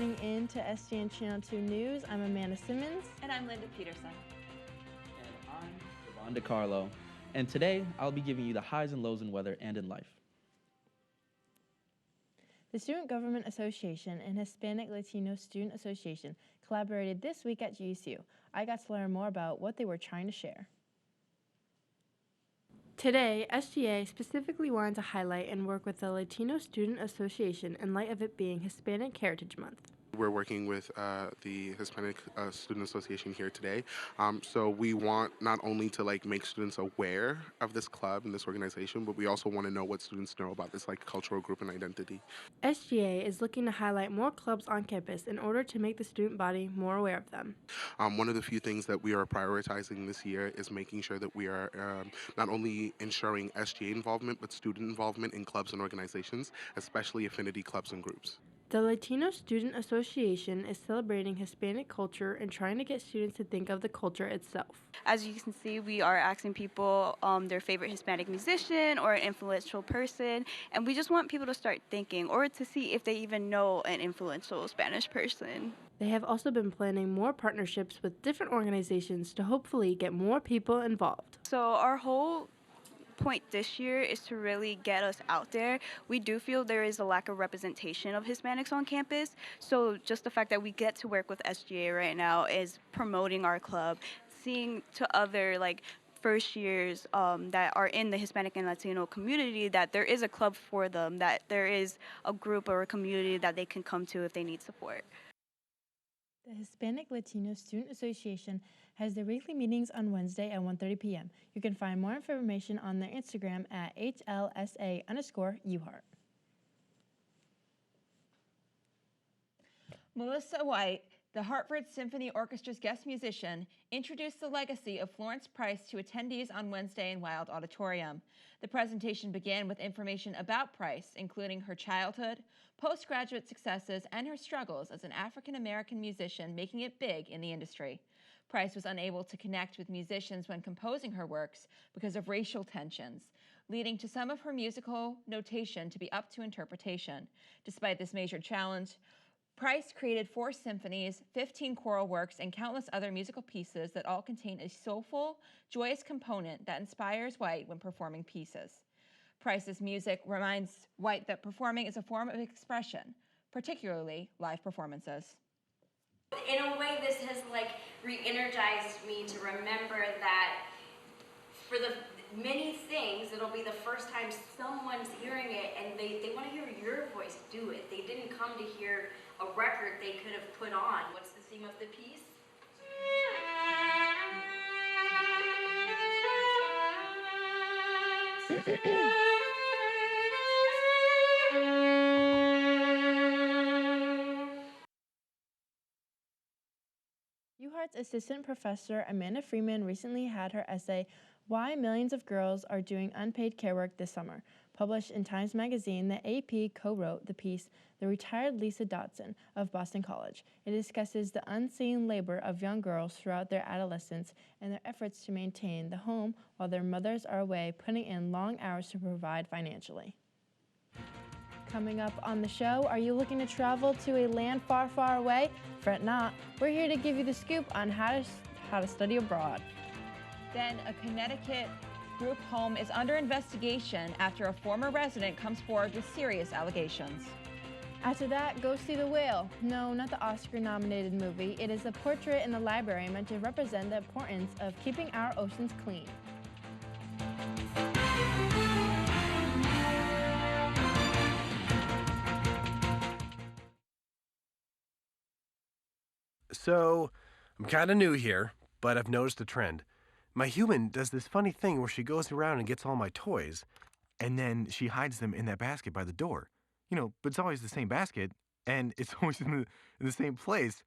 tuning in to SGN Channel 2 News. I'm Amanda Simmons. And I'm Linda Peterson. And I'm Devon DiCarlo. And today, I'll be giving you the highs and lows in weather and in life. The Student Government Association and Hispanic Latino Student Association collaborated this week at GSU. I got to learn more about what they were trying to share. Today, SGA specifically wanted to highlight and work with the Latino Student Association in light of it being Hispanic Heritage Month. We're working with the Hispanic Student Association here today. So we want not only to make students aware of this club and this organization, but we also want to know what students know about this cultural group and identity. SGA is looking to highlight more clubs on campus in order to make the student body more aware of them. One of the few things that we are prioritizing this year is making sure that we are not only ensuring SGA involvement, but student involvement in clubs and organizations, especially affinity clubs and groups. The Latino Student Association is celebrating Hispanic culture and trying to get students to think of the culture itself. As you can see, we are asking people their favorite Hispanic musician or an influential person, and we just want people to start thinking or to see if they even know an influential Spanish person. They have also been planning more partnerships with different organizations to hopefully get more people involved. So our whole point this year is to really get us out there. We do feel there is a lack of representation of Hispanics on campus, so just the fact that we get to work with SGA right now is promoting our club, seeing to other first years that are in the Hispanic and Latino community that there is a club for them, that there is a group or a community that they can come to if they need support. The Hispanic Latino Student Association has their weekly meetings on Wednesday at 1:30 p.m. You can find more information on their Instagram at HLSA_UHeart. Melissa White, the Hartford Symphony Orchestra's guest musician, introduced the legacy of Florence Price to attendees on Wednesday in Wild Auditorium. The presentation began with information about Price, including her childhood, postgraduate successes, and her struggles as an African-American musician making it big in the industry. Price was unable to connect with musicians when composing her works because of racial tensions, leading to some of her musical notation to be up to interpretation. Despite this major challenge, Price created 4 symphonies, 15 choral works, and countless other musical pieces that all contain a soulful, joyous component that inspires White when performing pieces. Price's music reminds White that performing is a form of expression, particularly live performances. In a way, this has re-energized me to remember that for the many things, it'll be the first time someone's hearing it and they want to hear your voice do it. They didn't come to hear a record they could have put on. What's the theme of the piece? UHeart's assistant professor Amanda Freeman recently had her essay, Why Millions of Girls Are Doing Unpaid Care Work This Summer, published in Times Magazine. The AP co-wrote the piece, The Retired Lisa Dotson of Boston College. It discusses the unseen labor of young girls throughout their adolescence and their efforts to maintain the home while their mothers are away, putting in long hours to provide financially. Coming up on the show, are you looking to travel to a land far, far away? Fret not. We're here to give you the scoop on how to study abroad. Then a Connecticut group home is under investigation after a former resident comes forward with serious allegations. After that, go see The Whale. No, not the Oscar-nominated movie. It is a portrait in the library meant to represent the importance of keeping our oceans clean. So, I'm kind of new here, but I've noticed a trend. My human does this funny thing where she goes around and gets all my toys, and then she hides them in that basket by the door. But it's always the same basket, and it's always in the same place.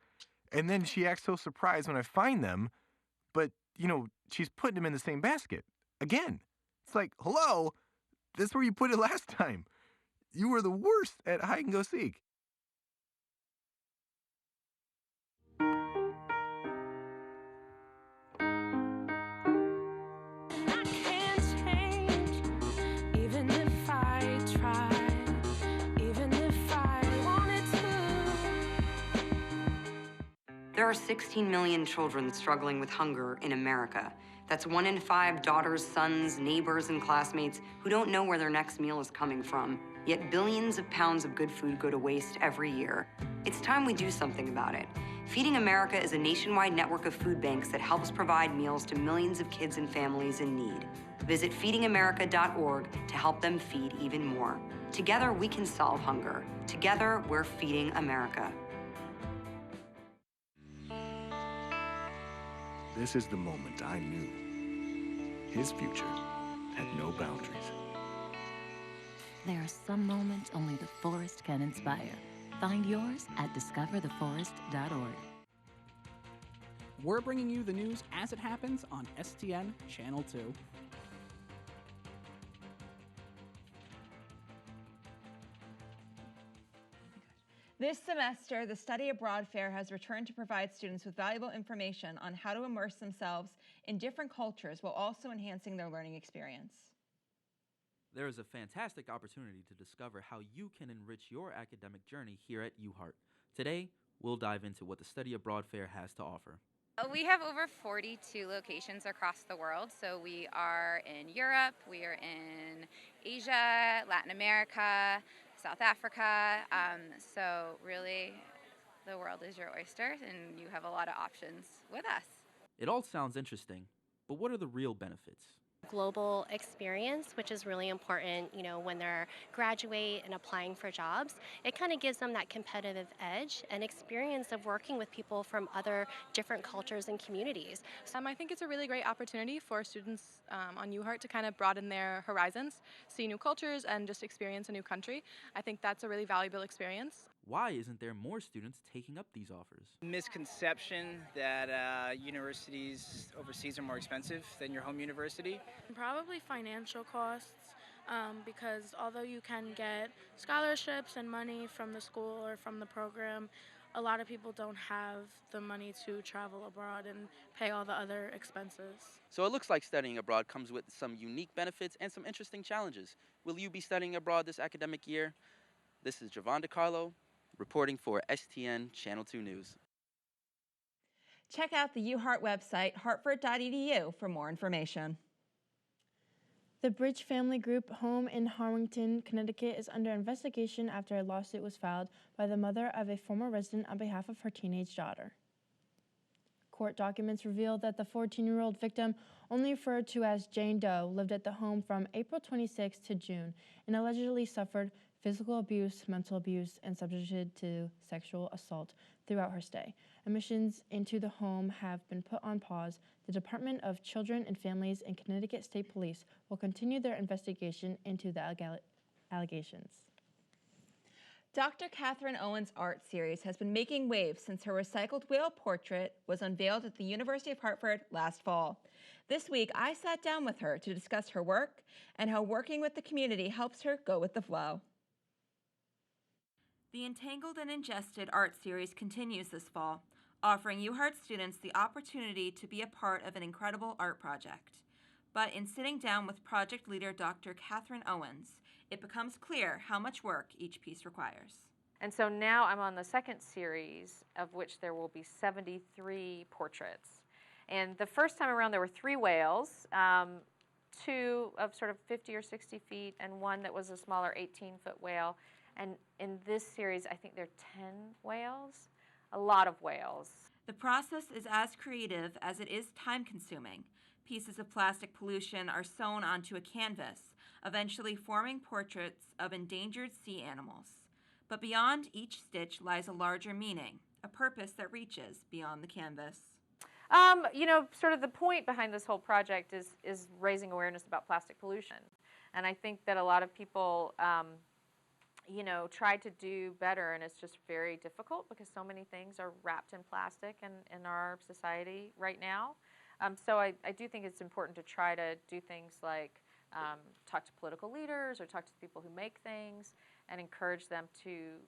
And then she acts so surprised when I find them, but, she's putting them in the same basket. Again. It's like, hello, that's where you put it last time. You were the worst at hide and go seek. There are 16 million children struggling with hunger in America. That's 1 in 5 daughters, sons, neighbors, and classmates who don't know where their next meal is coming from. Yet billions of pounds of good food go to waste every year. It's time we do something about it. Feeding America is a nationwide network of food banks that helps provide meals to millions of kids and families in need. Visit feedingamerica.org to help them feed even more. Together, we can solve hunger. Together, we're feeding America. This is the moment I knew his future had no boundaries. There are some moments only the forest can inspire. Find yours at discovertheforest.org. We're bringing you the news as it happens on STN Channel 2. This semester, the Study Abroad Fair has returned to provide students with valuable information on how to immerse themselves in different cultures while also enhancing their learning experience. There is a fantastic opportunity to discover how you can enrich your academic journey here at UHeart. Today, we'll dive into what the Study Abroad Fair has to offer. We have over 42 locations across the world. So we are in Europe, we are in Asia, Latin America, South Africa. So really, the world is your oyster, and you have a lot of options with us. It all sounds interesting, but what are the real benefits? Global experience, which is really important, when they're graduate and applying for jobs. It kind of gives them that competitive edge and experience of working with people from other different cultures and communities. I think it's a really great opportunity for students on UHeart to kind of broaden their horizons, see new cultures, and just experience a new country. I think that's a really valuable experience. Why isn't there more students taking up these offers? Misconception that universities overseas are more expensive than your home university. Probably financial costs, because although you can get scholarships and money from the school or from the program, a lot of people don't have the money to travel abroad and pay all the other expenses. So it looks like studying abroad comes with some unique benefits and some interesting challenges. Will you be studying abroad this academic year? This is Javon DeCarlo, reporting for STN Channel 2 News. Check out the UHeart website, hartford.edu, for more information. The Bridge family group home in Harwington, Connecticut is under investigation after a lawsuit was filed by the mother of a former resident on behalf of her teenage daughter. Court documents reveal that the 14-year-old victim, only referred to as Jane Doe, lived at the home from April 26 to June and allegedly suffered physical abuse, mental abuse, and subjected to sexual assault throughout her stay. Admissions into the home have been put on pause. The Department of Children and Families and Connecticut State Police will continue their investigation into the allegations. Dr. Catherine Owen's art series has been making waves since her recycled whale portrait was unveiled at the University of Hartford last fall. This week, I sat down with her to discuss her work and how working with the community helps her go with the flow. The Entangled and Ingested art series continues this fall, offering UHeart students the opportunity to be a part of an incredible art project. But in sitting down with project leader Dr. Catherine Owens, it becomes clear how much work each piece requires. And so now I'm on the second series, of which there will be 73 portraits. And the first time around there were 3 whales, 2 of sort of 50 or 60 feet, and 1 that was a smaller 18-foot whale. And in this series, I think there are 10 whales, a lot of whales. The process is as creative as it is time-consuming. Pieces of plastic pollution are sewn onto a canvas, eventually forming portraits of endangered sea animals. But beyond each stitch lies a larger meaning, a purpose that reaches beyond the canvas. Sort of the point behind this whole project is raising awareness about plastic pollution. And I think that a lot of people try to do better, and it's just very difficult because so many things are wrapped in plastic in our society right now. So I do think it's important to try to do things like talk to political leaders or talk to people who make things and encourage them to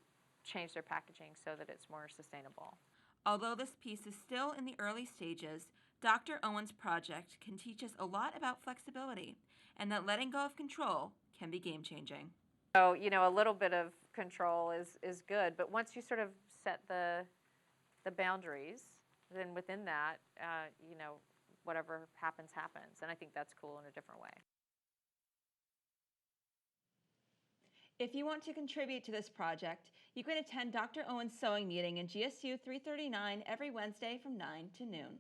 change their packaging so that it's more sustainable. Although this piece is still in the early stages, Dr. Owen's project can teach us a lot about flexibility and that letting go of control can be game-changing. So, a little bit of control is good, but once you sort of set the boundaries, then within that, whatever happens, happens. And I think that's cool in a different way. If you want to contribute to this project, you can attend Dr. Owen's sewing meeting in GSU 339 every Wednesday from 9 to noon.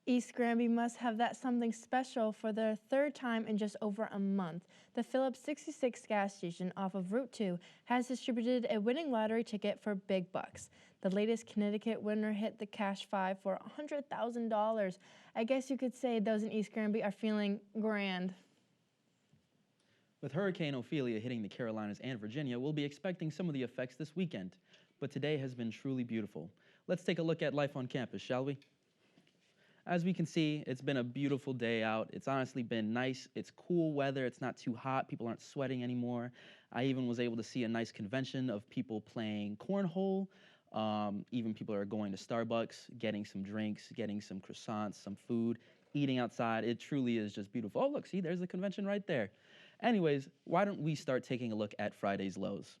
East Granby must have that something special for their third time in just over a month. The Phillips 66 gas station off of Route 2 has distributed a winning lottery ticket for big bucks. The latest Connecticut winner hit the cash 5 for $100,000. I guess you could say those in East Granby are feeling grand. With Hurricane Ophelia hitting the Carolinas and Virginia, we'll be expecting some of the effects this weekend. But today has been truly beautiful. Let's take a look at life on campus, shall we? As we can see, it's been a beautiful day out. It's honestly been nice. It's cool weather. It's not too hot. People aren't sweating anymore. I even was able to see a nice convention of people playing cornhole. Even people are going to Starbucks, getting some drinks, getting some croissants, some food, eating outside. It truly is just beautiful. Oh, look, see, there's the convention right there. Anyways, why don't we start taking a look at Friday's lows?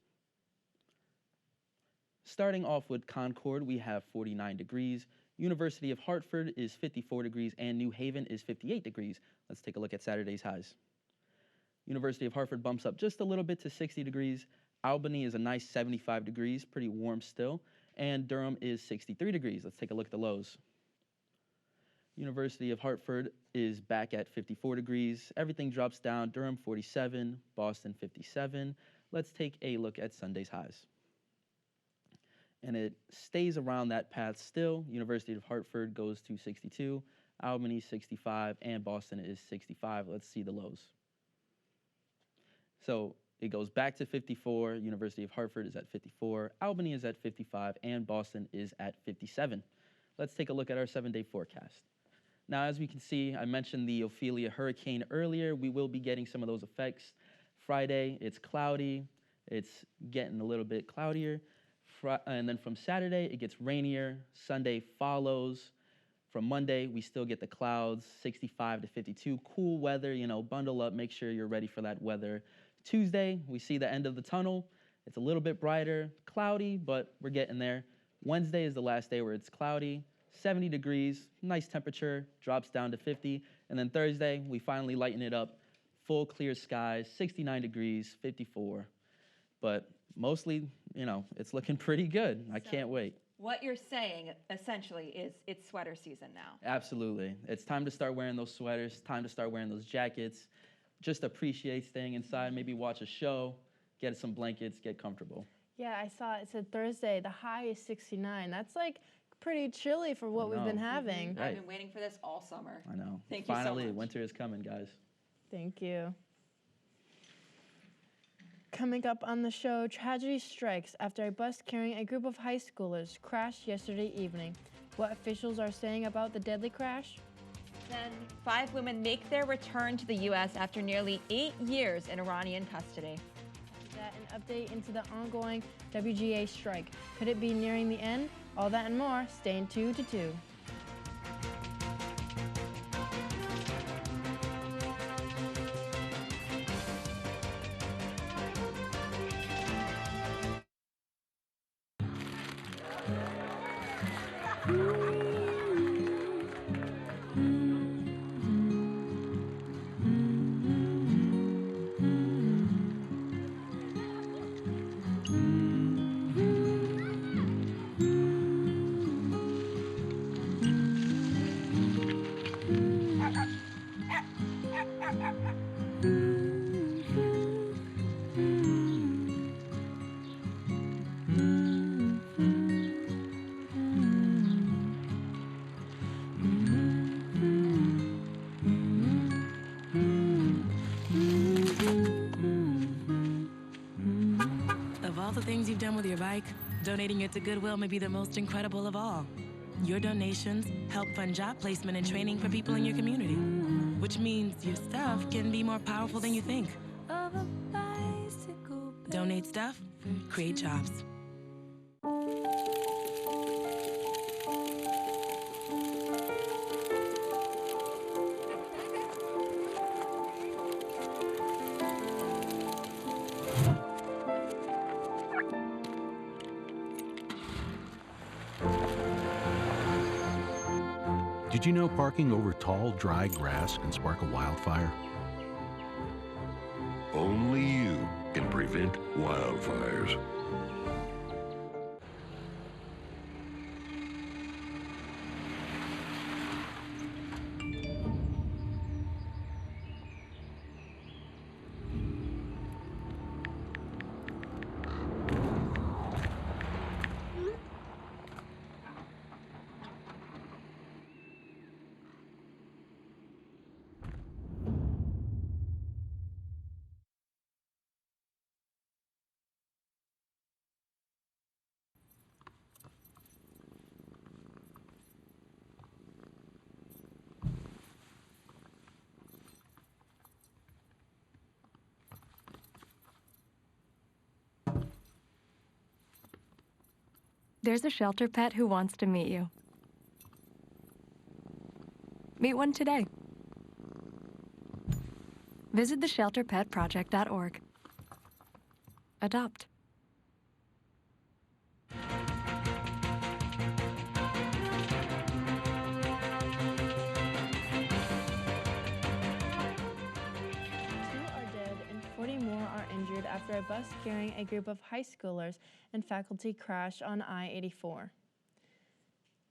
Starting off with Concord, we have 49 degrees. University of Hartford is 54 degrees, and New Haven is 58 degrees. Let's take a look at Saturday's highs. University of Hartford bumps up just a little bit to 60 degrees. Albany is a nice 75 degrees, pretty warm still. And Durham is 63 degrees. Let's take a look at the lows. University of Hartford is back at 54 degrees. Everything drops down. Durham 47, Boston 57. Let's take a look at Sunday's highs. And it stays around that path still. University of Hartford goes to 62, Albany 65, and Boston is 65. Let's see the lows. So it goes back to 54. University of Hartford is at 54, Albany is at 55, and Boston is at 57. Let's take a look at our 7-day forecast. Now, as we can see, I mentioned the Ophelia hurricane earlier. We will be getting some of those effects. Friday, it's cloudy. It's getting a little bit cloudier. And then from Saturday, it gets rainier. Sunday follows. From Monday, we still get the clouds, 65 to 52. Cool weather, bundle up, make sure you're ready for that weather. Tuesday, we see the end of the tunnel. It's a little bit brighter, cloudy, but we're getting there. Wednesday is the last day where it's cloudy, 70 degrees, nice temperature, drops down to 50. And then Thursday, we finally lighten it up. Full clear skies, 69 degrees, 54. But mostly, it's looking pretty good. I can't wait. What you're saying, essentially, is it's sweater season now. Absolutely. It's time to start wearing those sweaters, time to start wearing those jackets. Just appreciate staying inside, maybe watch a show, get some blankets, get comfortable. Yeah, I saw it said Thursday, the high is 69. That's like pretty chilly for what we've been having. I've been waiting for this all summer. I know. Thank you so Finally, much. winter is coming, guys. Thank you. Coming up on the show, tragedy strikes after a bus carrying a group of high schoolers crashed yesterday evening. What officials are saying about the deadly crash? Then 5 women make their return to the U.S. after nearly 8 years in Iranian custody. After that, an update into the ongoing WGA strike. Could it be nearing the end? All that and more. Stay in 2 to 2. Things you've done with your bike, donating it to Goodwill may be the most incredible of all. Your donations help fund job placement and training for people in your community, which means your stuff can be more powerful than you think. Donate stuff, create jobs. Did you know parking over tall, dry grass can spark a wildfire? Only you can prevent wildfires. There's a shelter pet who wants to meet you. Meet one today. Visit theshelterpetproject.org. Adopt. Dead and 40 more are injured after a bus carrying a group of high schoolers and faculty crashed on I-84.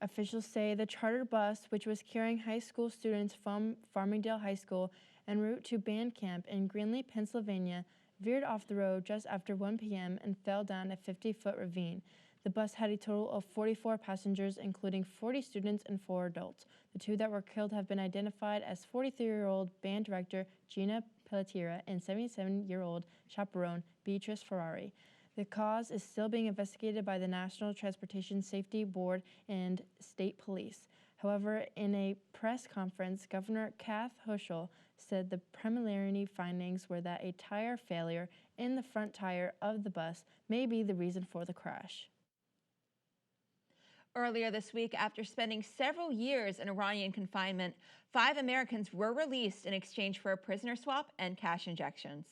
Officials say the charter bus, which was carrying high school students from Farmingdale High School en route to band camp in Greenlee, Pennsylvania, veered off the road just after 1 p.m. and fell down a 50-foot ravine. The bus had a total of 44 passengers, including 40 students and 4 adults. The 2 that were killed have been identified as 43-year-old band director Gina Pelletiera and 77-year-old chaperone Beatrice Ferrari. The cause is still being investigated by the National Transportation Safety Board and state police. However, in a press conference, Governor Kath Hochul said the preliminary findings were that a tire failure in the front tire of the bus may be the reason for the crash. Earlier this week, after spending several years in Iranian confinement, 5 Americans were released in exchange for a prisoner swap and cash injections.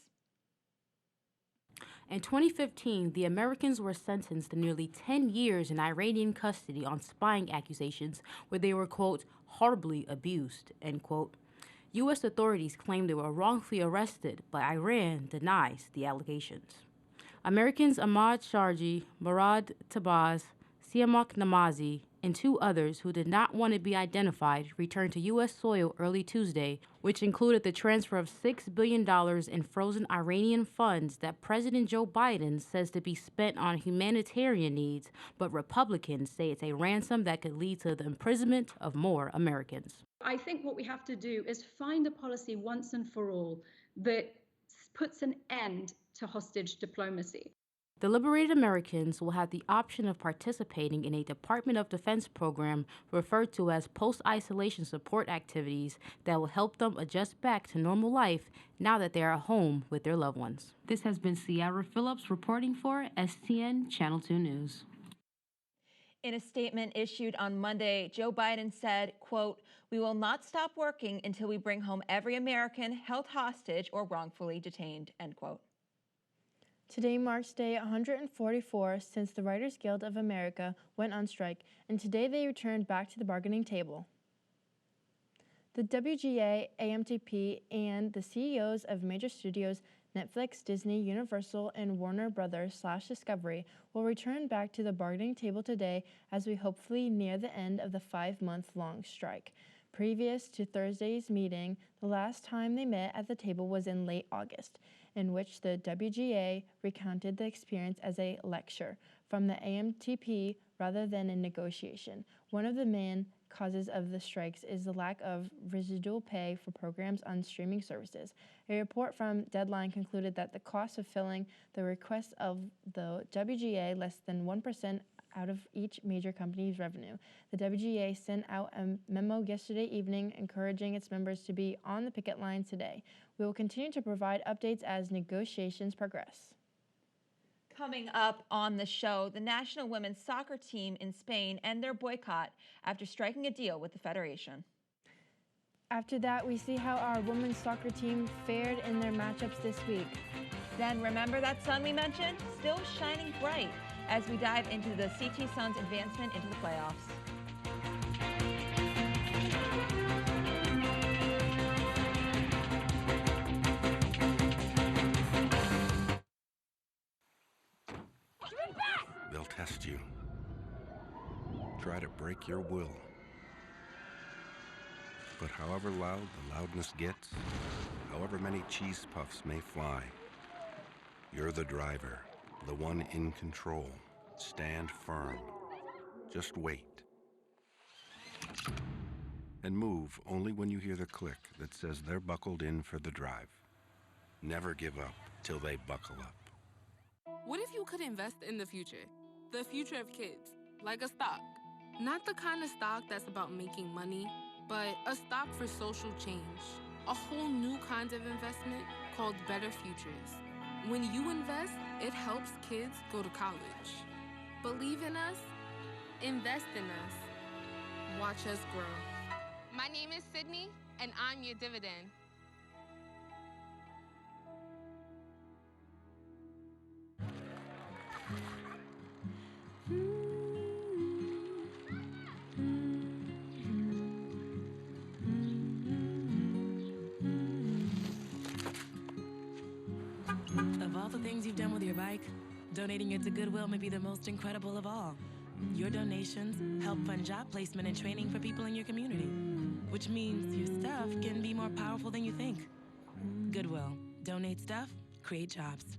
In 2015, the Americans were sentenced to nearly 10 years in Iranian custody on spying accusations where they were, quote, horribly abused, end quote. U.S. authorities claim they were wrongfully arrested, but Iran denies the allegations. Americans Ahmad Sharji, Murad Tabaz, Siamak Namazi, and 2 others who did not want to be identified returned to U.S. soil early Tuesday, which included the transfer of $6 billion in frozen Iranian funds that President Joe Biden says to be spent on humanitarian needs, but Republicans say it's a ransom that could lead to the imprisonment of more Americans. I think what we have to do is find a policy once and for all that puts an end to hostage diplomacy. The liberated Americans will have the option of participating in a Department of Defense program referred to as post-isolation support activities that will help them adjust back to normal life now that they are home with their loved ones. This has been Ciara Phillips reporting for STN Channel 2 News. In a statement issued on Monday, Joe Biden said, quote, "We will not stop working until we bring home every American held hostage or wrongfully detained," end quote. Today marks day 144 since the Writers Guild of America went on strike, and today they returned back to the bargaining table. The WGA, AMTP, and the CEOs of major studios Netflix, Disney, Universal, and Warner Brothers / Discovery will return back to the bargaining table today as we hopefully near the end of the 5-month-long strike. Previous to Thursday's meeting, the last time they met at the table was in late August, in which the WGA recounted the experience as a lecture from the AMTP rather than a negotiation. One of the main causes of the strikes is the lack of residual pay for programs on streaming services. A report from Deadline concluded that the cost of filling the requests of the WGA less than 1% out of each major company's revenue. The WGA sent out a memo yesterday evening encouraging its members to be on the picket line today. We will continue to provide updates as negotiations progress. Coming up on the show, the national women's soccer team in Spain end their boycott after striking a deal with the federation. After that, we see how our women's soccer team fared in their matchups this week. Then remember that sun we mentioned? Still shining bright as we dive into the CT Sun's advancement into the playoffs. try to break your will. But however loud the loudness gets, however many cheese puffs may fly, you're the driver, the one in control. Stand firm. Just wait. And move only when you hear the click that says they're buckled in for the drive. Never give up till they buckle up. What if you could invest in the future? The future of kids, like a stock. Not the kind of stock that's about making money, but a stock for social change. A whole new kind of investment called Better Futures. When you invest, it helps kids go to college. Believe in us, invest in us, watch us grow. My name is Sydney, and I'm your dividend. Of all the things you've done with your bike, donating it to Goodwill may be the most incredible of all. Your donations help fund job placement and training for people in your community, which means your stuff can be more powerful than you think. Goodwill. Donate stuff, create jobs.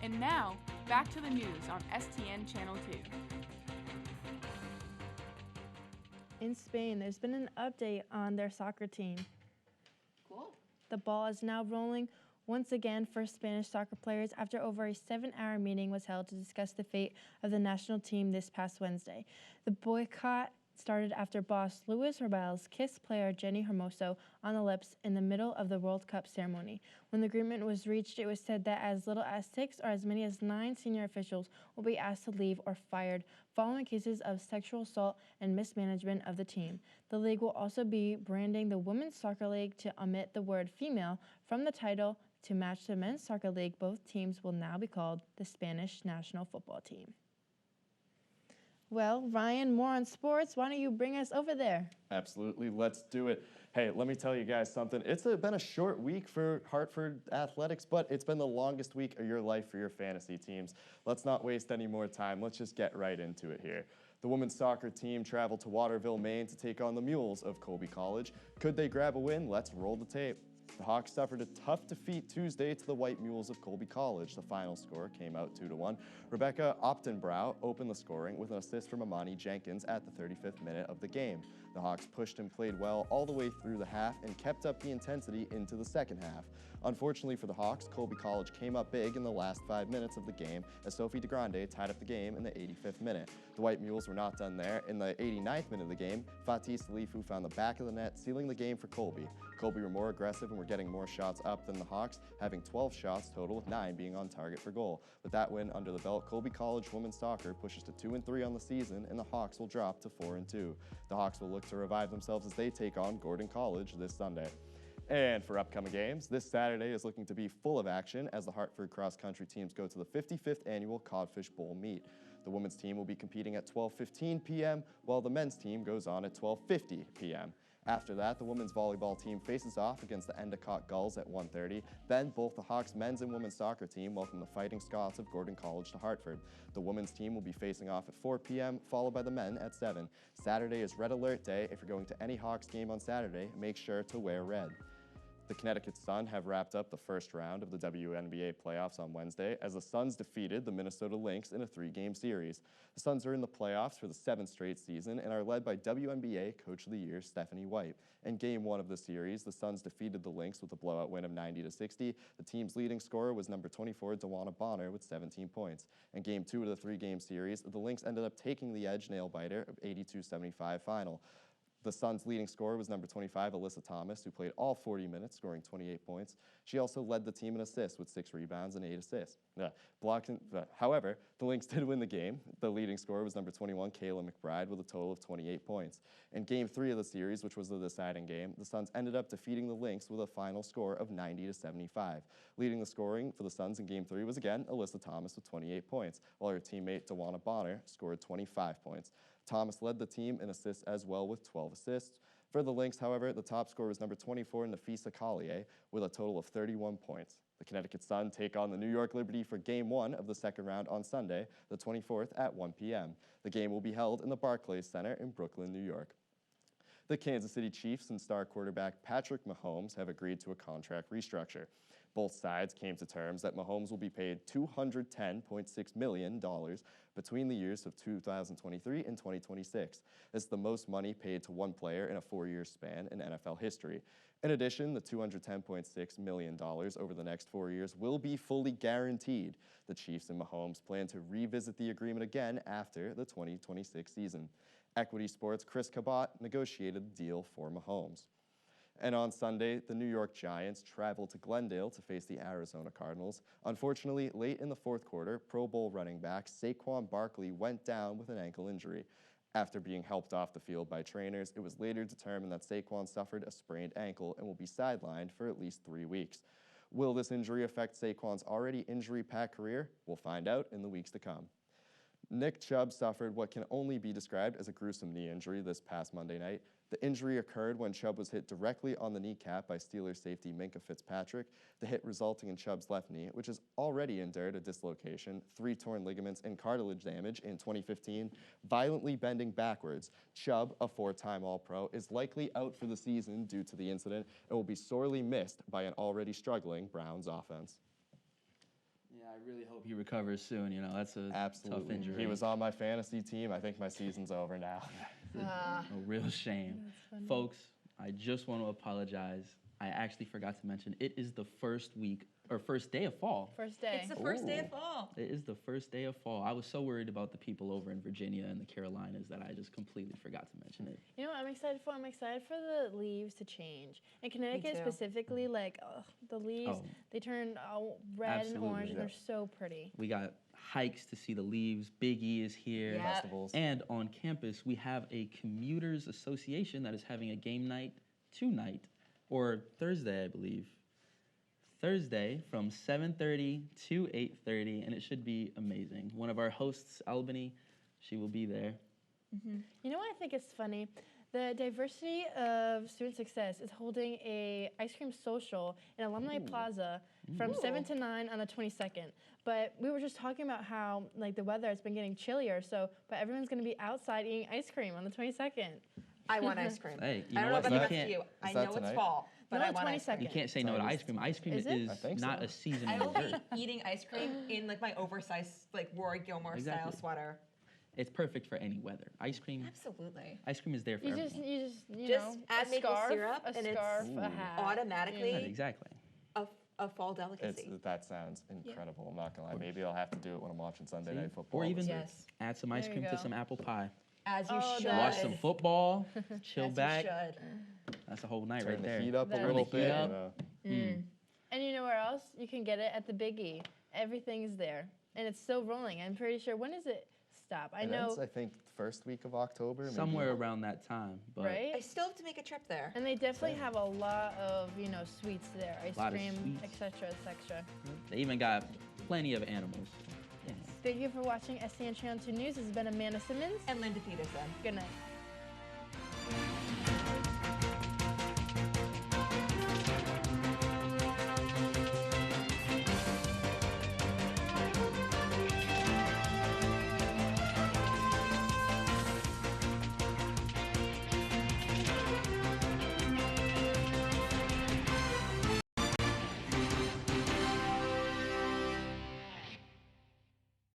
And now, back to the news on STN Channel 2. In Spain, there's been an update on their soccer team. Cool. The ball is now rolling once again for Spanish soccer players after over a 7-hour meeting was held to discuss the fate of the national team this past Wednesday. The boycott started after boss Luis Rebels kissed player Jenny Hermoso on the lips in the middle of the World Cup ceremony. When the agreement was reached, it was said that as little as 6 or as many as 9 senior officials will be asked to leave or fired following cases of sexual assault and mismanagement of the team. The league will also be branding the Women's Soccer League to omit the word female from the title to match the Men's Soccer League. Both teams will now be called the Spanish National Football Team. Well, Ryan, more on sports. Why don't you bring us over there? Absolutely. Let's do it. Hey, let me tell you guys something. It's been a short week for Hartford athletics, but it's been the longest week of your life for your fantasy teams. Let's not waste any more time. Let's just get right into it here. The women's soccer team traveled to Waterville, Maine to take on the Mules of Colby College. Could they grab a win? Let's roll the tape. The Hawks suffered a tough defeat Tuesday to the White Mules of Colby College. The final score came out 2-1. Rebecca Optenbrow opened the scoring with an assist from Amani Jenkins at the 35th minute of the game. The Hawks pushed and played well all the way through the half and kept up the intensity into the second half. Unfortunately for the Hawks, Colby College came up big in the last 5 minutes of the game as Sophie DeGrande tied up the game in the 85th minute. The White Mules were not done there. In the 89th minute of the game, Fatih Salifu found the back of the net, sealing the game for Colby. Colby were more aggressive and were getting more shots up than the Hawks, having 12 shots total with 9 being on target for goal. With that win under the belt, Colby College women's soccer pushes to 2-3 on the season, and the Hawks will drop to 4-2. The Hawks will look to revive themselves as they take on Gordon College this Sunday. And for upcoming games, this Saturday is looking to be full of action as the Hartford cross-country teams go to the 55th annual Codfish Bowl meet. The women's team will be competing at 12:15 p.m., while the men's team goes on at 12:50 p.m. After that, the women's volleyball team faces off against the Endicott Gulls at 1:30. Then both the Hawks men's and women's soccer team welcome the Fighting Scots of Gordon College to Hartford. The women's team will be facing off at 4 p.m., followed by the men at 7. Saturday is Red Alert Day. If you're going to any Hawks game on Saturday, make sure to wear red. The Connecticut Sun have wrapped up the first round of the WNBA playoffs on Wednesday as the Suns defeated the Minnesota Lynx in a 3-game series. The Suns are in the playoffs for the 7th straight season and are led by WNBA Coach of the Year Stephanie White. In Game 1 of the series, the Suns defeated the Lynx with a blowout win of 90-60. The team's leading scorer was number 24 Dawana Bonner with 17 points. In Game 2 of the 3-game series, the Lynx ended up taking the edge nail-biter of 82-75 final. The Suns' leading scorer was number 25, Alyssa Thomas, who played all 40 minutes, scoring 28 points. She also led the team in assists with 6 rebounds and 8 assists. However, the Lynx did win the game. The leading scorer was number 21, Kayla McBride, with a total of 28 points. In Game 3 of the series, which was the deciding game, the Suns ended up defeating the Lynx with a final score of 90-75. Leading the scoring for the Suns in Game 3 was again Alyssa Thomas with 28 points, while her teammate Dawana Bonner scored 25 points. Thomas led the team in assists as well with 12 assists. For the Lynx, however, the top scorer was number 24, Nafisa Collier, with a total of 31 points. The Connecticut Sun take on the New York Liberty for Game 1 of the second round on Sunday, the 24th at 1 p.m. The game will be held in the Barclays Center in Brooklyn, New York. The Kansas City Chiefs and star quarterback Patrick Mahomes have agreed to a contract restructure. Both sides came to terms that Mahomes will be paid $210.6 million between the years of 2023 and 2026. This is the most money paid to one player in a 4-year span in NFL history. In addition, the $210.6 million over the next 4 years will be fully guaranteed. The Chiefs and Mahomes plan to revisit the agreement again after the 2026 season. Equity Sports' Chris Cabot negotiated the deal for Mahomes. And on Sunday, the New York Giants traveled to Glendale to face the Arizona Cardinals. Unfortunately, late in the fourth quarter, Pro Bowl running back Saquon Barkley went down with an ankle injury. After being helped off the field by trainers, it was later determined that Saquon suffered a sprained ankle and will be sidelined for at least 3 weeks. Will this injury affect Saquon's already injury-packed career? We'll find out in the weeks to come. Nick Chubb suffered what can only be described as a gruesome knee injury this past Monday night. The injury occurred when Chubb was hit directly on the kneecap by Steelers safety Minkah Fitzpatrick, the hit resulting in Chubb's left knee, which has already endured a dislocation, 3 torn ligaments, and cartilage damage in 2015, violently bending backwards. Chubb, a 4-time All-Pro, is likely out for the season due to the incident and will be sorely missed by an already struggling Browns offense. Yeah, I really hope he recovers soon. You know, that's a tough injury. He was on my fantasy team. I think my season's over now. A real shame. Folks, I just want to apologize. I actually forgot to mention it is the first day of fall. First day. It's the first day of fall. It is the first day of fall. I was so worried about the people over in Virginia and the Carolinas that I just completely forgot to mention it. You know what I'm excited for? I'm excited for the leaves to change. In Connecticut too. specifically, like the leaves, they turn all red and orange, and they're so pretty. We got hikes to see the leaves. Big E is here. Yep. Festivals. And on campus, we have a commuters association that is having a game night tonight, or Thursday, I believe. Thursday from 7:30 to 8:30, and it should be amazing. One of our hosts, Albany, she will be there. You know what I think is funny? The Diversity of Student Success is holding a ice cream social in Alumni Plaza from 7 to 9 on the 22nd. But we were just talking about how like the weather has been getting chillier, but everyone's going to be outside eating ice cream on the 22nd. I want ice cream. Hey, I don't know about the rest of you. I know it's fall, but No, I want ice cream. 22nd. You can't say no to ice cream. Ice cream Is it? is not a seasonal I will be dessert. eating ice cream in like my oversized like Rory Gilmore style sweater. It's perfect for any weather. Ice cream. Absolutely. Ice cream is there for You everyone. just add a maple scarf, syrup, a and scarf, it's a hat. automatically Right, exactly. a fall delicacy. That sounds incredible. I'm not gonna lie. Maybe I'll have to do it when I'm watching Sunday Night Football. Or even Yes. add some ice There you cream to go. some apple pie. As you should. Watch some football. Chill As back. you should. That's a whole night Turn right the there. heat up a Turn little the heat bit. up. And you know where else? You can get it at the Big E. Everything is there. And it's still rolling. I'm pretty sure. When does it stop? I know. Ends, I think first week of October. maybe. Somewhere around that time. But Right? I still have to make a trip there. And they definitely have a lot of, sweets there. Ice Lot of cream, sweets. etc., etc. they even got plenty of animals. Yeah. Thank you for watching STN Channel 2 News. This has been Amanda Simmons And Linda Peterson. Good night.